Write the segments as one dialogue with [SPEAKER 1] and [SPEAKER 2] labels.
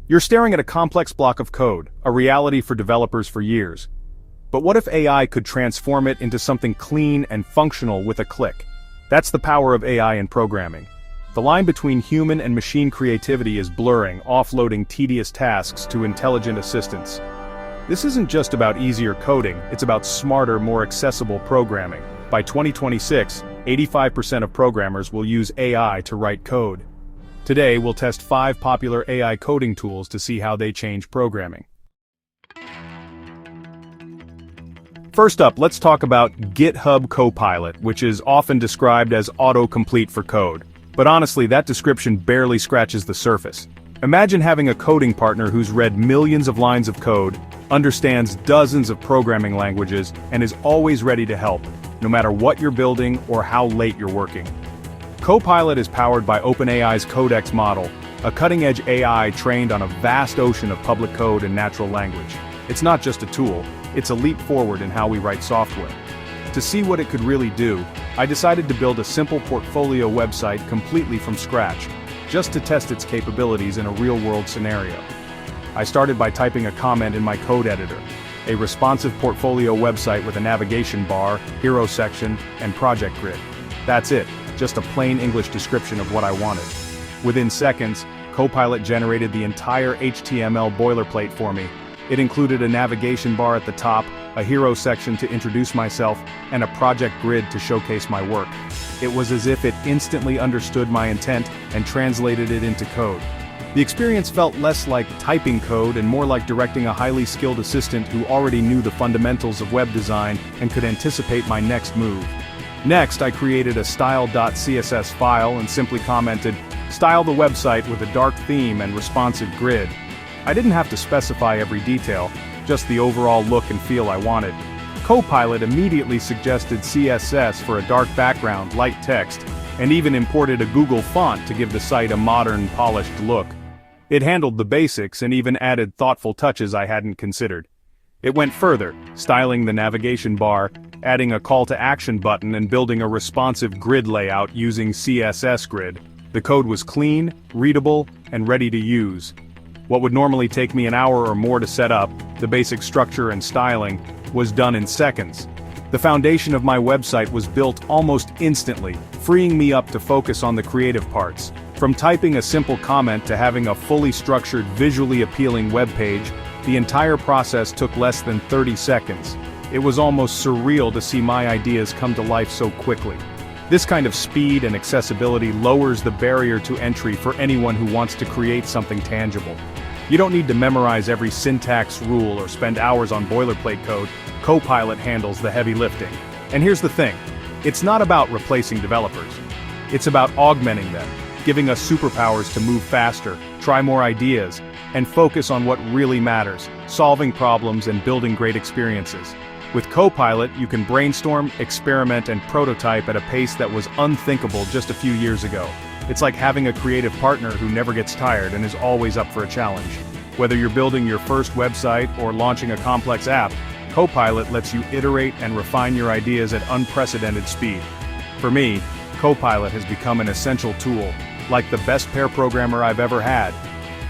[SPEAKER 1] You're staring at a complex block of code, a reality for developers for years. But what if AI could transform it into something clean and functional with a click? That's the power of AI in programming. The line between human and machine creativity is blurring, offloading tedious tasks to intelligent assistants. This isn't just about easier coding, it's about smarter, more accessible programming. By 2026, 85% of programmers will use AI to write code. Today, we'll test 5 popular AI coding tools to see how they change programming. First up, let's talk about GitHub Copilot, which is often described as autocomplete for code. But honestly, that description barely scratches the surface. Imagine having a coding partner who's read millions of lines of code, understands dozens of programming languages, and is always ready to help, no matter what you're building or how late you're working. Copilot is powered by OpenAI's Codex model, a cutting-edge AI trained on a vast ocean of public code and natural language. It's not just a tool, it's a leap forward in how we write software. To see what it could really do, I decided to build a simple portfolio website completely from scratch, just to test its capabilities in a real-world scenario. I started by typing a comment in my code editor, a responsive portfolio website with a navigation bar, hero section, and project grid. That's it, just a plain English description of what I wanted. Within seconds, Copilot generated the entire HTML boilerplate for me. It included a navigation bar at the top, a hero section to introduce myself, and a project grid to showcase my work. It was as if it instantly understood my intent and translated it into code. The experience felt less like typing code and more like directing a highly skilled assistant who already knew the fundamentals of web design and could anticipate my next move. Next, I created a style.css file and simply commented, "Style the website with a dark theme and responsive grid." I didn't have to specify every detail, just the overall look and feel I wanted. Copilot immediately suggested CSS for a dark background, light text, and even imported a Google font to give the site a modern, polished look. It handled the basics and even added thoughtful touches I hadn't considered. It went further, styling the navigation bar, adding a call to action button and building a responsive grid layout using CSS Grid. The code was clean, readable, and ready to use. What would normally take me an hour or more to set up, the basic structure and styling, was done in seconds. The foundation of my website was built almost instantly, freeing me up to focus on the creative parts. From typing a simple comment to having a fully structured, visually appealing web page, the entire process took less than 30 seconds. It was almost surreal to see my ideas come to life so quickly. This kind of speed and accessibility lowers the barrier to entry for anyone who wants to create something tangible. You don't need to memorize every syntax rule or spend hours on boilerplate code. Copilot handles the heavy lifting. And here's the thing, it's not about replacing developers. It's about augmenting them, giving us superpowers to move faster, try more ideas, and focus on what really matters, solving problems and building great experiences. With Copilot, you can brainstorm, experiment, and prototype at a pace that was unthinkable just a few years ago. It's like having a creative partner who never gets tired and is always up for a challenge. Whether you're building your first website or launching a complex app, Copilot lets you iterate and refine your ideas at unprecedented speed. For me, Copilot has become an essential tool, like the best pair programmer I've ever had.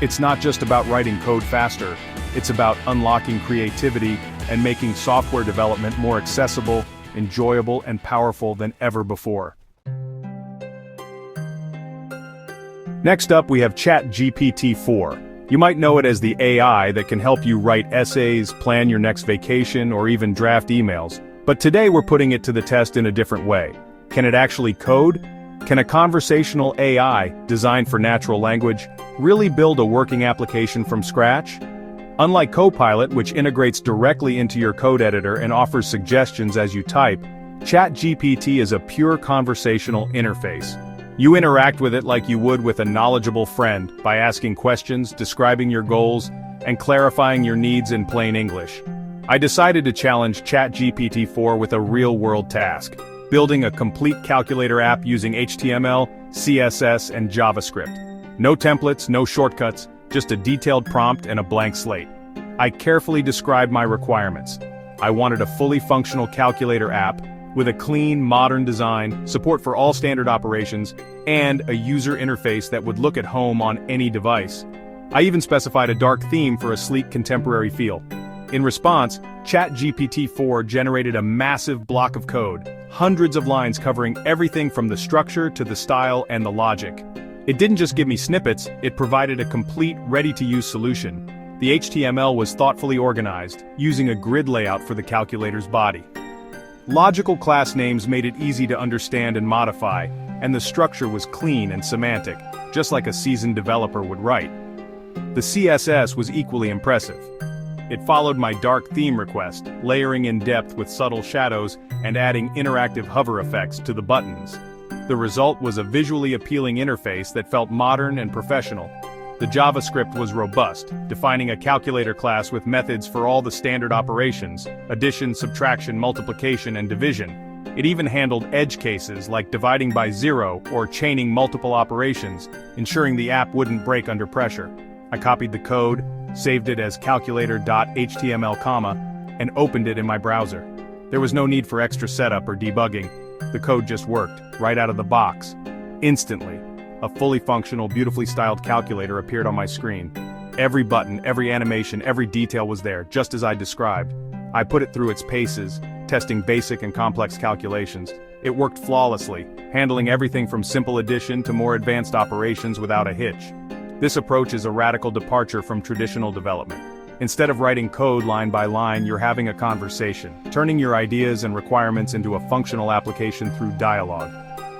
[SPEAKER 1] It's not just about writing code faster, it's about unlocking creativity and making software development more accessible, enjoyable, and powerful than ever before. Next up, we have ChatGPT-4. You might know it as the AI that can help you write essays, plan your next vacation, or even draft emails. But today we're putting it to the test in a different way. Can it actually code? Can a conversational AI, designed for natural language, really build a working application from scratch? Unlike Copilot, which integrates directly into your code editor and offers suggestions as you type, ChatGPT is a pure conversational interface. You interact with it like you would with a knowledgeable friend by asking questions, describing your goals, and clarifying your needs in plain English. I decided to challenge ChatGPT-4 with a real-world task, building a complete calculator app using HTML, CSS, and JavaScript. No templates, no shortcuts, just a detailed prompt and a blank slate. I carefully described my requirements. I wanted a fully functional calculator app with a clean, modern design, support for all standard operations, and a user interface that would look at home on any device. I even specified a dark theme for a sleek contemporary feel. In response, ChatGPT-4 generated a massive block of code, hundreds of lines covering everything from the structure to the style and the logic. It didn't just give me snippets, it provided a complete, ready-to-use solution. The HTML was thoughtfully organized, using a grid layout for the calculator's body. Logical class names made it easy to understand and modify, and the structure was clean and semantic, just like a seasoned developer would write. The CSS was equally impressive. It followed my dark theme request, layering in depth with subtle shadows and adding interactive hover effects to the buttons. The result was a visually appealing interface that felt modern and professional. The JavaScript was robust, defining a calculator class with methods for all the standard operations: addition, subtraction, multiplication, and division. It even handled edge cases like dividing by zero or chaining multiple operations, ensuring the app wouldn't break under pressure. I copied the code, saved it as calculator.html, and opened it in my browser. There was no need for extra setup or debugging. The code just worked, right out of the box. Instantly, a fully functional, beautifully styled calculator appeared on my screen. Every button, every animation, every detail was there, just as I described. I put it through its paces, testing basic and complex calculations. It worked flawlessly, handling everything from simple addition to more advanced operations without a hitch. This approach is a radical departure from traditional development. Instead of writing code line by line, you're having a conversation, turning your ideas and requirements into a functional application through dialogue.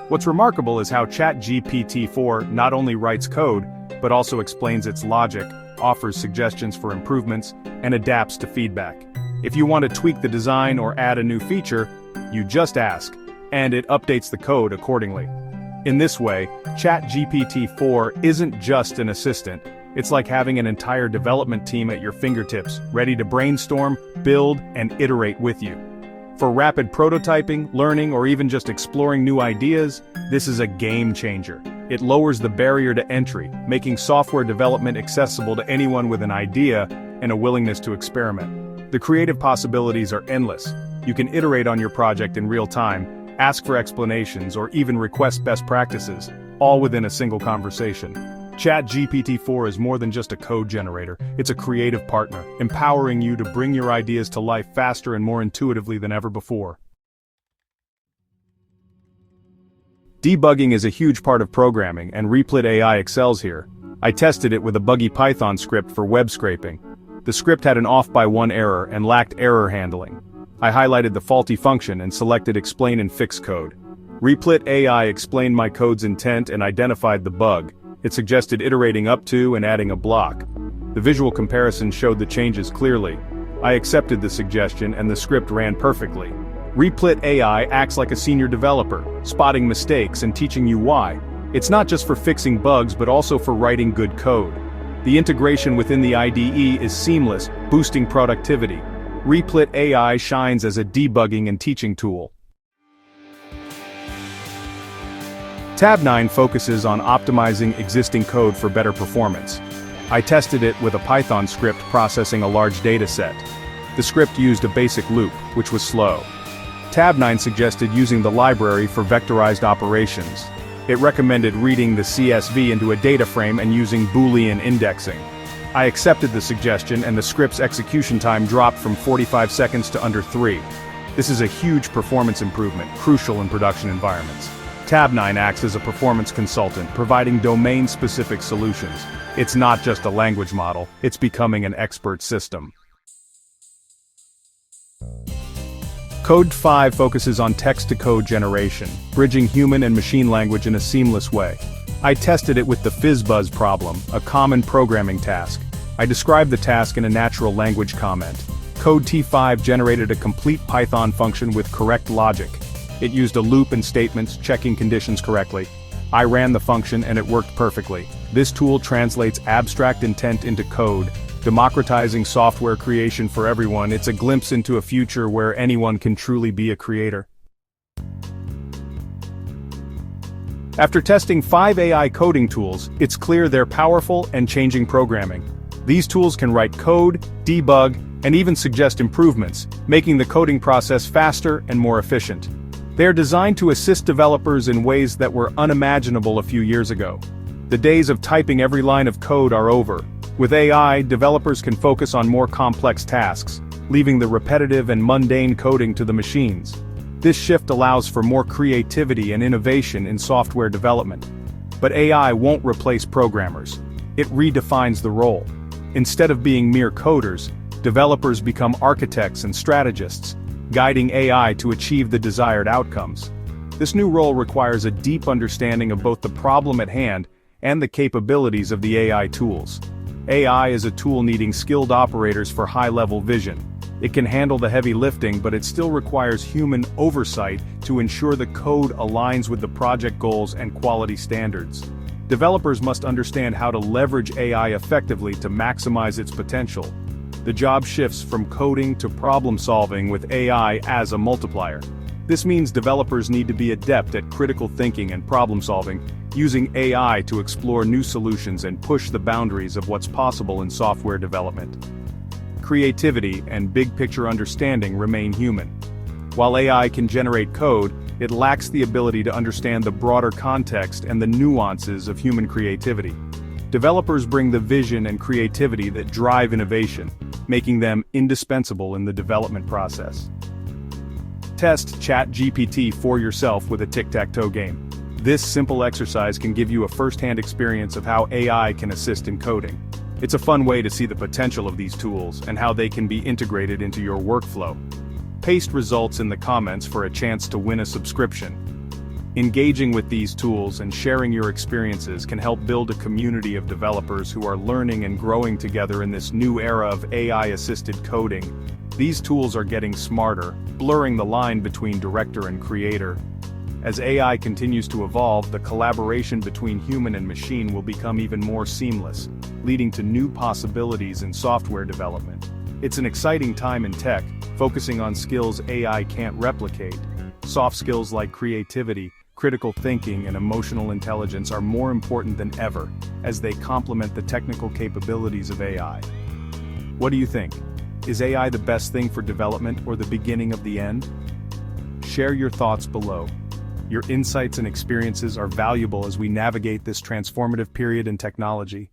[SPEAKER 1] What's remarkable is how ChatGPT-4 not only writes code, but also explains its logic, offers suggestions for improvements, and adapts to feedback. If you want to tweak the design or add a new feature, you just ask, and it updates the code accordingly. In this way, ChatGPT-4 isn't just an assistant. It's like having an entire development team at your fingertips, ready to brainstorm, build, and iterate with you. For rapid prototyping, learning, or even just exploring new ideas, this is a game changer. It lowers the barrier to entry, making software development accessible to anyone with an idea and a willingness to experiment. The creative possibilities are endless. You can iterate on your project in real time, ask for explanations, or even request best practices, all within a single conversation. ChatGPT-4 is more than just a code generator, it's a creative partner, empowering you to bring your ideas to life faster and more intuitively than ever before. Debugging is a huge part of programming, and Replit AI excels here. I tested it with a buggy Python script for web scraping. The script had an off-by-one error and lacked error handling. I highlighted the faulty function and selected Explain and Fix Code. Replit AI explained my code's intent and identified the bug. It suggested iterating up to and adding a block. The visual comparison showed the changes clearly. I accepted the suggestion and the script ran perfectly. Replit AI acts like a senior developer, spotting mistakes and teaching you why. It's not just for fixing bugs but also for writing good code. The integration within the IDE is seamless, boosting productivity. Replit AI shines as a debugging and teaching tool. Tabnine focuses on optimizing existing code for better performance. I tested it with a Python script processing a large data set. The script used a basic loop, which was slow. Tabnine suggested using the library for vectorized operations. It recommended reading the CSV into a data frame and using Boolean indexing. I accepted the suggestion and the script's execution time dropped from 45 seconds to under 3. This is a huge performance improvement, crucial in production environments. Tabnine acts as a performance consultant, providing domain-specific solutions. It's not just a language model, it's becoming an expert system. Code 5 focuses on text-to-code generation, bridging human and machine language in a seamless way. I tested it with the FizzBuzz problem, a common programming task. I described the task in a natural language comment. Code T5 generated a complete Python function with correct logic. It used a loop and statements, checking conditions correctly. I ran the function and it worked perfectly. This tool translates abstract intent into code, democratizing software creation for everyone. It's a glimpse into a future where anyone can truly be a creator. After testing 5 AI coding tools, it's clear they're powerful and changing programming. These tools can write code, debug, and even suggest improvements, making the coding process faster and more efficient. They are designed to assist developers in ways that were unimaginable a few years ago. The days of typing every line of code are over. With AI, developers can focus on more complex tasks, leaving the repetitive and mundane coding to the machines. This shift allows for more creativity and innovation in software development. But AI won't replace programmers. It redefines the role. Instead of being mere coders, developers become architects and strategists, guiding AI to achieve the desired outcomes. This new role requires a deep understanding of both the problem at hand and the capabilities of the AI tools. AI is a tool needing skilled operators for high-level vision. It can handle the heavy lifting, but it still requires human oversight to ensure the code aligns with the project goals and quality standards. Developers must understand how to leverage AI effectively to maximize its potential. The job shifts from coding to problem solving with AI as a multiplier. This means developers need to be adept at critical thinking and problem solving, using AI to explore new solutions and push the boundaries of what's possible in software development. Creativity and big-picture understanding remain human. While AI can generate code, it lacks the ability to understand the broader context and the nuances of human creativity. Developers bring the vision and creativity that drive innovation, making them indispensable in the development process. Test ChatGPT for yourself with a tic-tac-toe game. This simple exercise can give you a first-hand experience of how AI can assist in coding. It's a fun way to see the potential of these tools and how they can be integrated into your workflow. Paste results in the comments for a chance to win a subscription. Engaging with these tools and sharing your experiences can help build a community of developers who are learning and growing together in this new era of AI-assisted coding. These tools are getting smarter, blurring the line between director and creator. As AI continues to evolve, the collaboration between human and machine will become even more seamless, leading to new possibilities in software development. It's an exciting time in tech, focusing on skills AI can't replicate. Soft skills like creativity, critical thinking, and emotional intelligence are more important than ever, as they complement the technical capabilities of AI. What do you think? Is AI the best thing for development or the beginning of the end? Share your thoughts below. Your insights and experiences are valuable as we navigate this transformative period in technology.